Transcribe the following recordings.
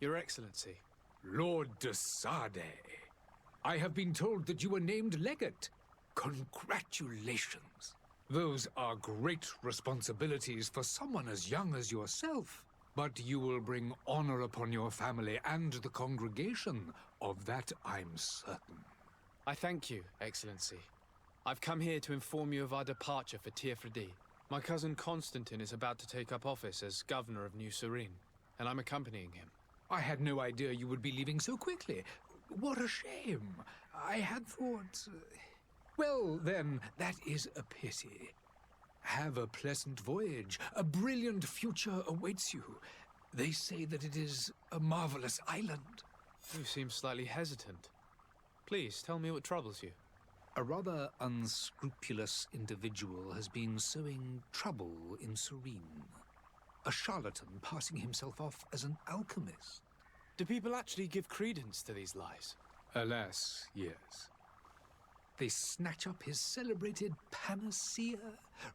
Your Excellency. Lord de Sade, I have been told that you were named legate. Congratulations. Those are great responsibilities for someone as young as yourself. But you will bring honor upon your family and the congregation. Of that I'm certain. I thank you, Excellency. I've come here to inform you of our departure for Tirfredi. My cousin Constantine is about to take up office as governor of New Serene, and I'm accompanying him. I had no idea you would be leaving so quickly. What a shame. I had thought... Well, then, that is a pity. Have a pleasant voyage. A brilliant future awaits you. They say that it is a marvelous island. You seem slightly hesitant. Please, tell me what troubles you. A rather unscrupulous individual has been sowing trouble in Serene. A charlatan passing himself off as an alchemist. Do people actually give credence to these lies? Alas, yes. They snatch up his celebrated panacea.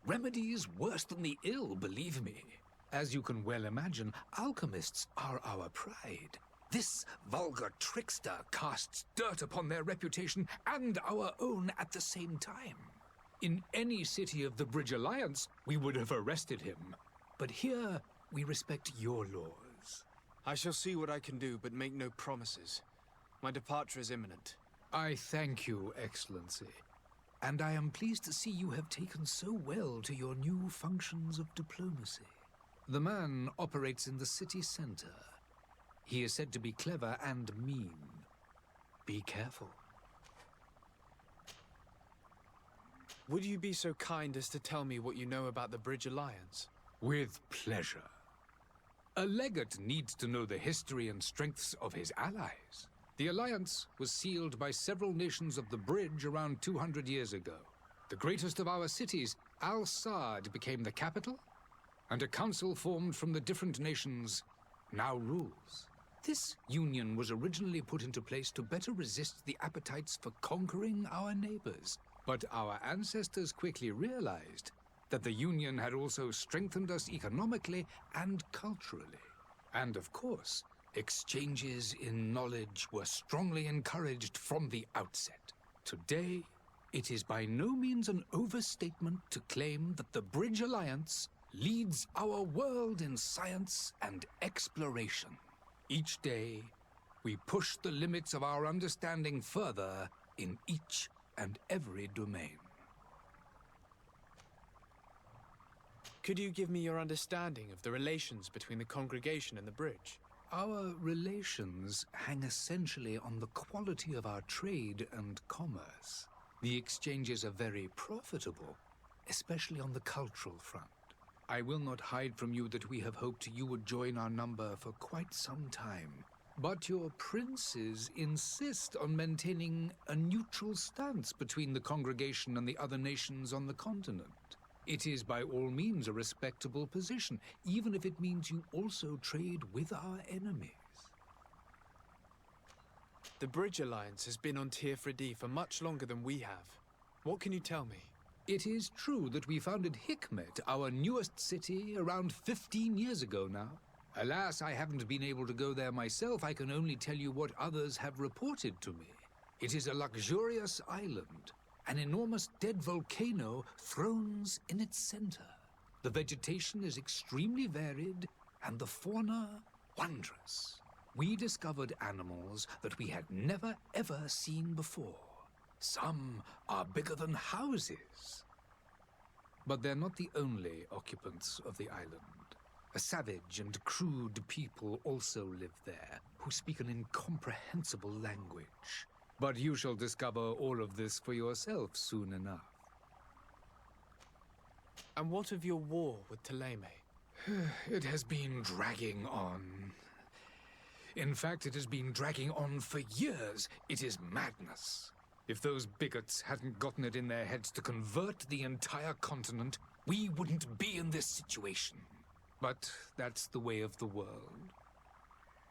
Remedies worse than the ill, believe me. As you can well imagine, alchemists are our pride. This vulgar trickster casts dirt upon their reputation and our own at the same time. In any city of the Bridge Alliance, we would have arrested him. But here, we respect your laws. I shall see what I can do, but make no promises. My departure is imminent. I thank you, Excellency. And I am pleased to see you have taken so well to your new functions of diplomacy. The man operates in the city center. He is said to be clever and mean. Be careful. Would you be so kind as to tell me what you know about the Bridge Alliance? With pleasure. A legate needs to know the history and strengths of his allies. The alliance was sealed by several nations of the Bridge around 200 years ago. The greatest of our cities, Al-Saad, became the capital, and a council formed from the different nations now rules. This union was originally put into place to better resist the appetites for conquering our neighbors. But our ancestors quickly realized that the Union had also strengthened us economically and culturally. And of course, exchanges in knowledge were strongly encouraged from the outset. Today, it is by no means an overstatement to claim that the Bridge Alliance leads our world in science and exploration. Each day, we push the limits of our understanding further in each and every domain. Could you give me your understanding of the relations between the congregation and the Bridge? Our relations hang essentially on the quality of our trade and commerce. The exchanges are very profitable, especially on the cultural front. I will not hide from you that we have hoped you would join our number for quite some time. But your princes insist on maintaining a neutral stance between the congregation and the other nations on the continent. It is by all means a respectable position, even if it means you also trade with our enemies. The Bridge Alliance has been on Tirfredi for much longer than we have. What can you tell me? It is true that we founded Hikmet, our newest city, around 15 years ago now. Alas, I haven't been able to go there myself. I can only tell you what others have reported to me. It is a luxurious island. An enormous dead volcano thrones in its center. The vegetation is extremely varied, and the fauna wondrous. We discovered animals that we had never ever seen before. Some are bigger than houses. But they're not the only occupants of the island. A savage and crude people also live there, who speak an incomprehensible language. But you shall discover all of this for yourself soon enough. And what of your war with Thélème? It has been dragging on. In fact, it has been dragging on for years. It is madness. If those bigots hadn't gotten it in their heads to convert the entire continent, we wouldn't be in this situation. But that's the way of the world.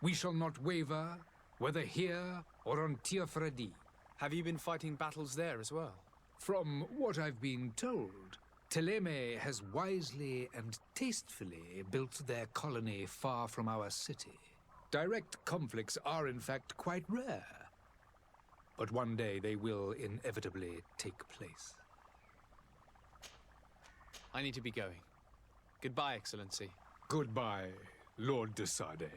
We shall not waver, whether here or on Tiafredi. Have you been fighting battles there as well? From what I've been told, Thélème has wisely and tastefully built their colony far from our city. Direct conflicts are in fact quite rare. But one day they will inevitably take place. I need to be going. Goodbye, Excellency. Goodbye, Lord de Sade.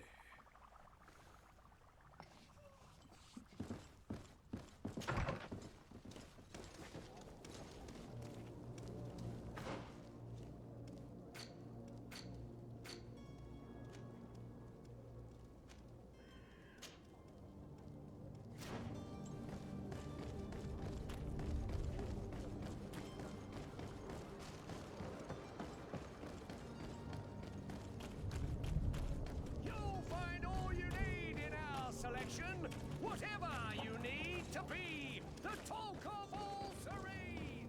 Whatever you need to be the talk of all Serene.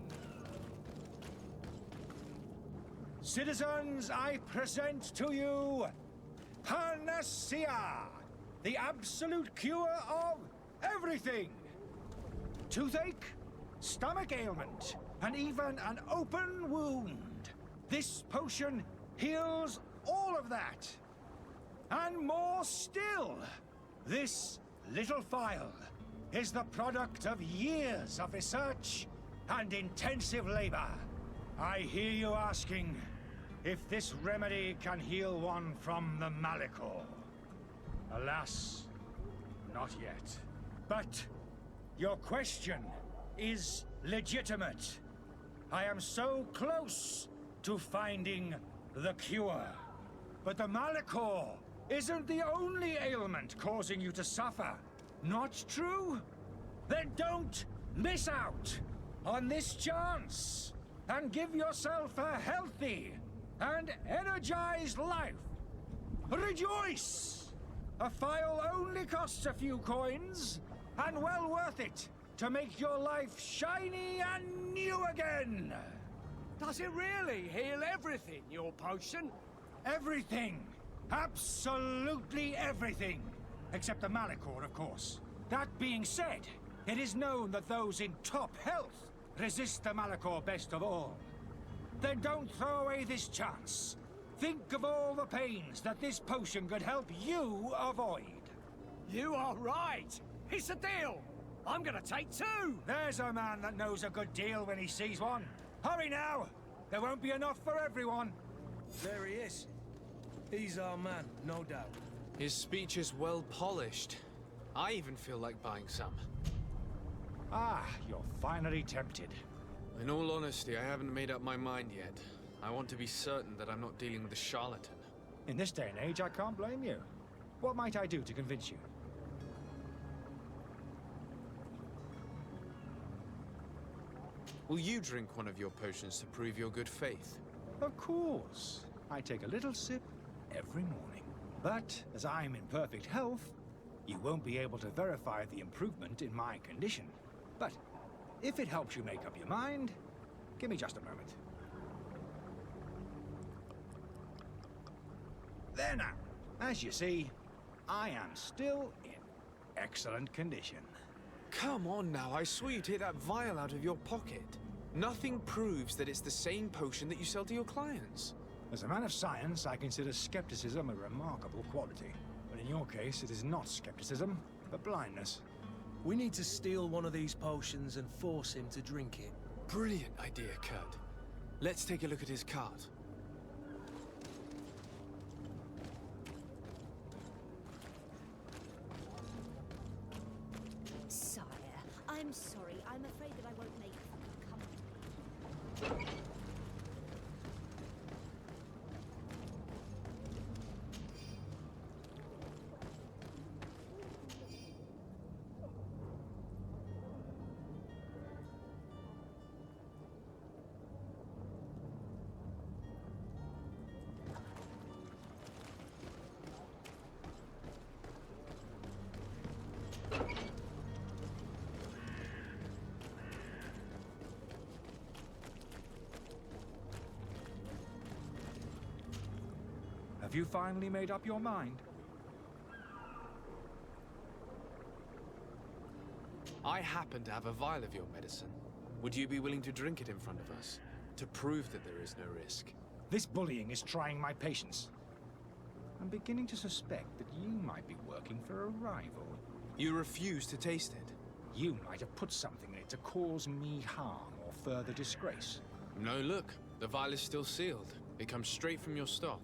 Citizens, I present to you Panacea, the absolute cure of everything. Toothache, stomach ailment, and even an open wound. This potion heals all of that. And more still. This little phial is the product of years of research and intensive labor. I hear you asking if this remedy can heal one from the Malachor. Alas, not yet. But your question is legitimate. I am so close to finding the cure. But the Malachor isn't the only ailment causing you to suffer. Not true? Then don't miss out on this chance and give yourself a healthy and energized life. Rejoice! A phial only costs a few coins, and well worth it to make your life shiny and new again. Does it really heal everything, your potion? Everything. Absolutely everything. Except the Malachor, of course. That being said, it is known that those in top health resist the Malachor best of all. Then don't throw away this chance. Think of all the pains that this potion could help you avoid. You are right. It's a deal. I'm gonna take two. There's a man that knows a good deal when he sees one. Hurry now. There won't be enough for everyone. There he is. He's our man, no doubt. His speech is well polished. I even feel like buying some. Ah, you're finally tempted. In all honesty, I haven't made up my mind yet. I want to be certain that I'm not dealing with a charlatan. In this day and age, I can't blame you. What might I do to convince you? Will you drink one of your potions to prove your good faith? Of course. I take a little sip every morning. But as I'm in perfect health, you won't be able to verify the improvement in my condition. But if it helps you make up your mind, give me just a moment. There now. As you see, I am still in excellent condition. Come on now, I saw you take that vial out of your pocket. Nothing proves that it's the same potion that you sell to your clients. As a man of science, I consider skepticism a remarkable quality. But in your case, it is not skepticism, but blindness. We need to steal one of these potions and force him to drink it. Brilliant idea, Kurt. Let's take a look at his cart. Sire, I'm sorry. I'm afraid that I won't make company. Have you finally made up your mind? I happen to have a vial of your medicine. Would you be willing to drink it in front of us? To prove that there is no risk? This bullying is trying my patience. I'm beginning to suspect that you might be working for a rival. You refuse to taste it? You might have put something in it to cause me harm or further disgrace. No, look. The vial is still sealed. It comes straight from your stock.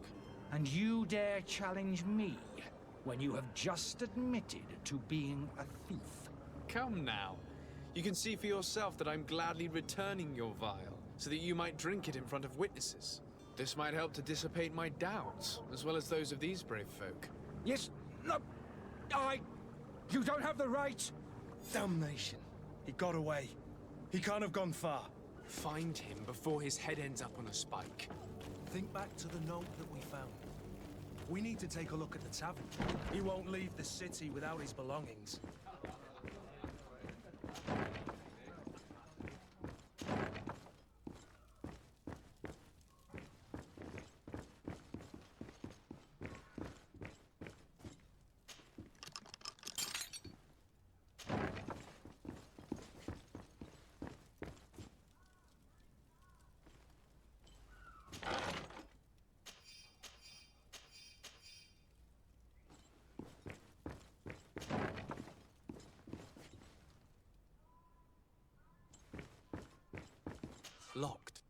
And you dare challenge me when you have just admitted to being a thief? Come now. You can see for yourself that I'm gladly returning your vial, so that you might drink it in front of witnesses. This might help to dissipate my doubts, as well as those of these brave folk. Yes, no, you don't have the right. Damnation. He got away. He can't have gone far. Find him before his head ends up on a spike. Think back to the note that we found. We need to take a look at the tavern. He won't leave the city without his belongings. Locked.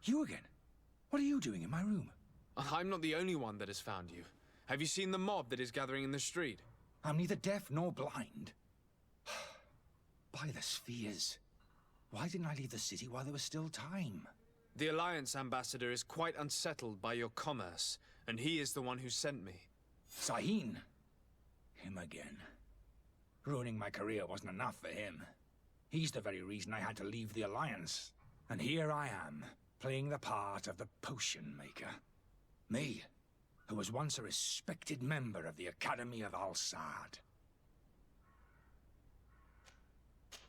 You again? What are you doing in my room? I'm not the only one that has found you. Have you seen the mob that is gathering in the street? I'm neither deaf nor blind. By the spheres. Why didn't I leave the city while there was still time? The Alliance ambassador is quite unsettled by your commerce, and he is the one who sent me. Sahin. Him again. Ruining my career wasn't enough for him. He's the very reason I had to leave the Alliance. And here I am, playing the part of the potion maker. Me, who was once a respected member of the Academy of Al-Saad.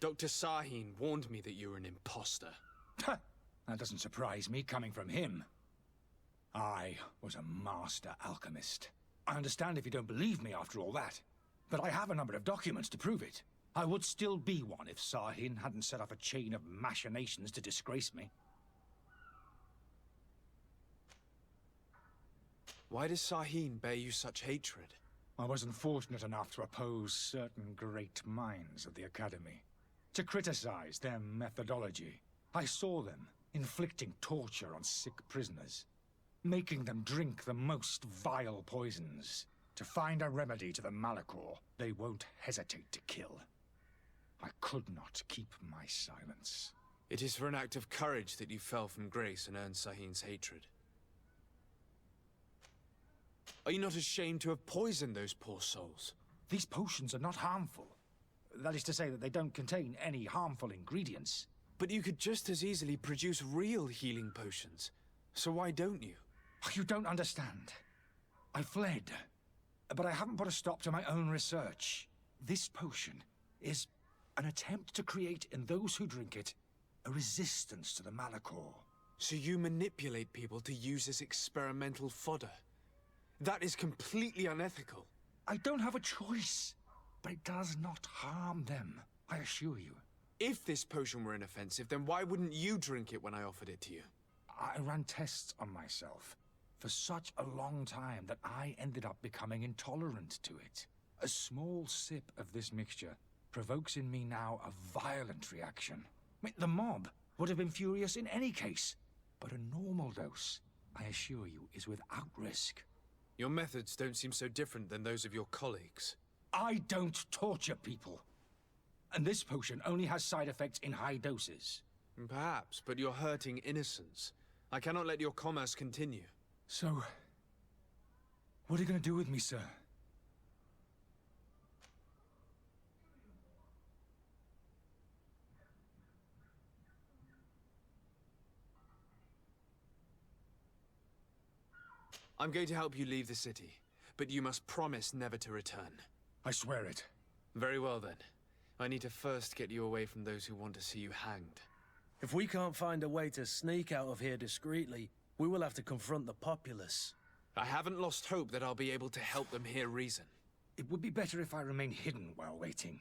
Dr. Sahin warned me that you were an imposter. That doesn't surprise me, coming from him. I was a master alchemist. I understand if you don't believe me after all that, but I have a number of documents to prove it. I would still be one if Sahin hadn't set off a chain of machinations to disgrace me. Why does Sahin bear you such hatred? I wasn't fortunate enough to oppose certain great minds of the Academy, to criticize their methodology. I saw them inflicting torture on sick prisoners, making them drink the most vile poisons. To find a remedy to the Malachor, they won't hesitate to kill. I could not keep my silence. It is for an act of courage that you fell from grace and earned Sahin's hatred. Are you not ashamed to have poisoned those poor souls? These potions are not harmful. That is to say that they don't contain any harmful ingredients. But you could just as easily produce real healing potions. So why don't you? You don't understand. I fled, but I haven't put a stop to my own research. This potion is an attempt to create in those who drink it a resistance to the Malachor. So you manipulate people to use as experimental fodder? That is completely unethical. I don't have a choice, but it does not harm them, I assure you. If this potion were inoffensive, then why wouldn't you drink it when I offered it to you? I ran tests on myself for such a long time that I ended up becoming intolerant to it. A small sip of this mixture provokes in me now a violent reaction. I mean, the mob would have been furious in any case, but a normal dose, I assure you, is without risk. Your methods don't seem so different than those of your colleagues. I don't torture people. And this potion only has side effects in high doses. Perhaps, but you're hurting innocents. I cannot let your commerce continue. So, what are you going to do with me, sir? I'm going to help you leave the city, but you must promise never to return. I swear it. Very well then. I need to first get you away from those who want to see you hanged. If we can't find a way to sneak out of here discreetly, we will have to confront the populace. I haven't lost hope that I'll be able to help them hear reason. It would be better if I remain hidden while waiting.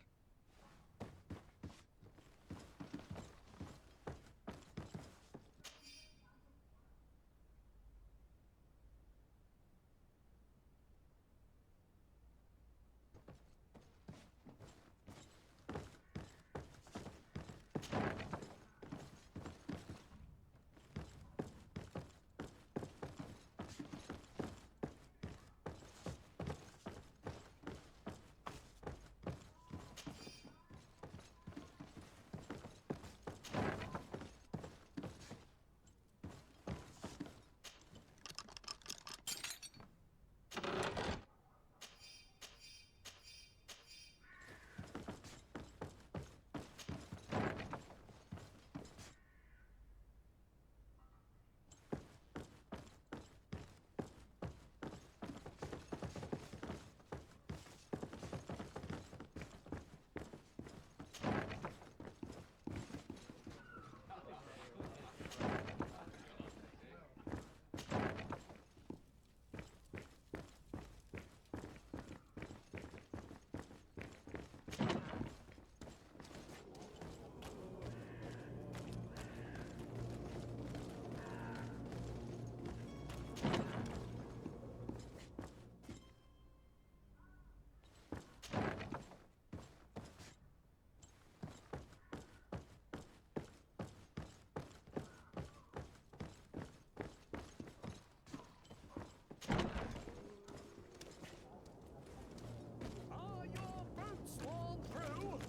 Are your boots worn through?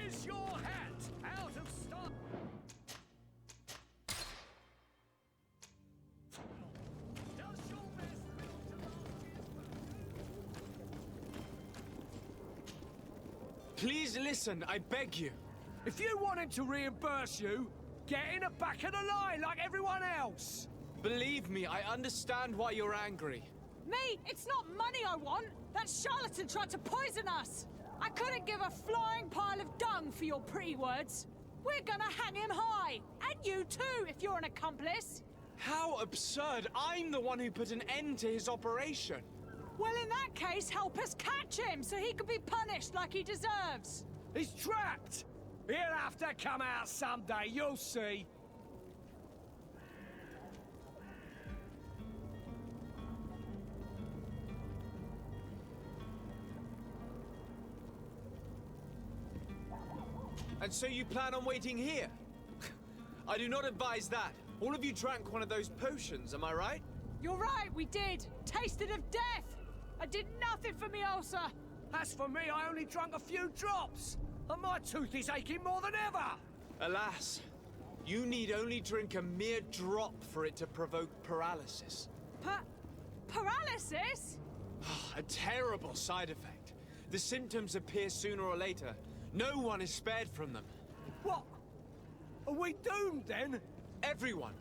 Is your hat out of stock? Does your best fit to Please listen, I beg you. If you want him to reimburse you, get in the back of the line like everyone else. Believe me, I understand why you're angry. Me? It's not money I want! That charlatan tried to poison us! I couldn't give a flying pile of dung for your pretty words. We're gonna hang him high! And you too, if you're an accomplice! How absurd! I'm the one who put an end to his operation. Well, in that case, help us catch him so he can be punished like he deserves! He's trapped. He'll have to come out someday, you'll see. And so you plan on waiting here? I do not advise that. All of you drank one of those potions, am I right? You're right, we did! Tasted of death! I did nothing for me ulcer! As for me, I only drank a few drops. And my tooth is aching more than ever. Alas, you need only drink a mere drop for it to provoke paralysis. Paralysis? A terrible side effect. The symptoms appear sooner or later. No one is spared from them. What? Are we doomed then? Everyone.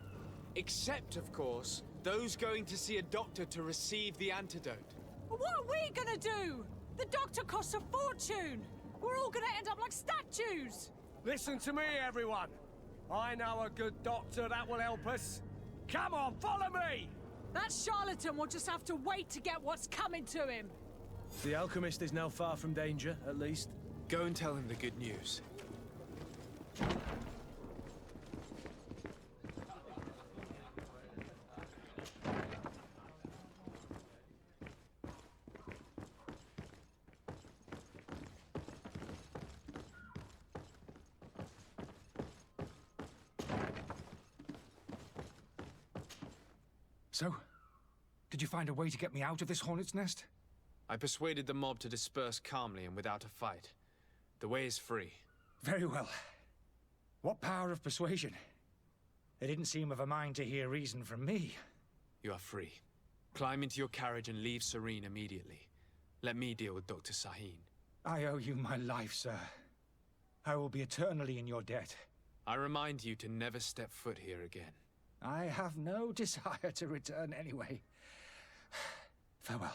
Except, of course, those going to see a doctor to receive the antidote. What are we gonna do? The doctor costs a fortune. We're all gonna end up like statues. Listen to me, everyone. I know a good doctor that will help us. Come on, follow me! That charlatan will just have to wait to get what's coming to him. The alchemist is now far from danger, at least. Go and tell him the good news. So, did you find a way to get me out of this hornet's nest? I persuaded the mob to disperse calmly and without a fight. The way is free. Very well. What power of persuasion? They didn't seem of a mind to hear reason from me. You are free. Climb into your carriage and leave Serene immediately. Let me deal with Dr. Sahin. I owe you my life, sir. I will be eternally in your debt. I remind you to never step foot here again. I have no desire to return anyway. Farewell.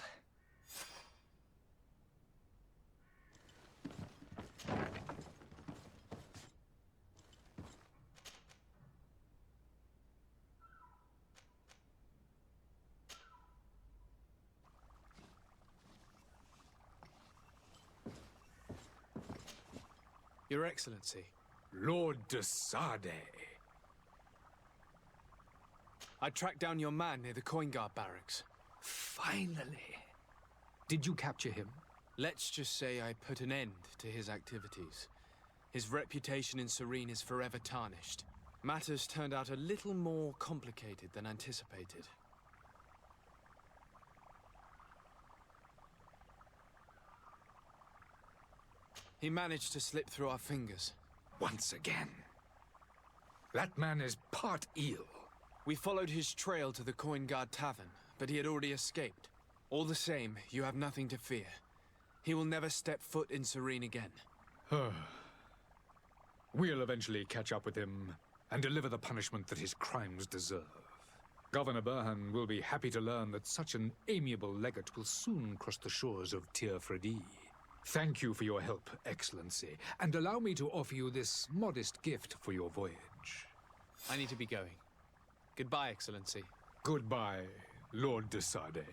Your Excellency. Lord de Sade. I tracked down your man near the Coin Guard barracks. Finally. Did you capture him? Let's just say I put an end to his activities. His reputation in Serene is forever tarnished. Matters turned out a little more complicated than anticipated. He managed to slip through our fingers. Once again. That man is part eel. We followed his trail to the Coin Guard Tavern, but he had already escaped. All the same, you have nothing to fear. He will never step foot in Serene again. We'll eventually catch up with him and deliver the punishment that his crimes deserve. Governor Burhan will be happy to learn that such an amiable legate will soon cross the shores of Tir Fredi. Thank you for your help, Excellency, and allow me to offer you this modest gift for your voyage. I need to be going. Goodbye, Excellency. Goodbye, Lord de Sade.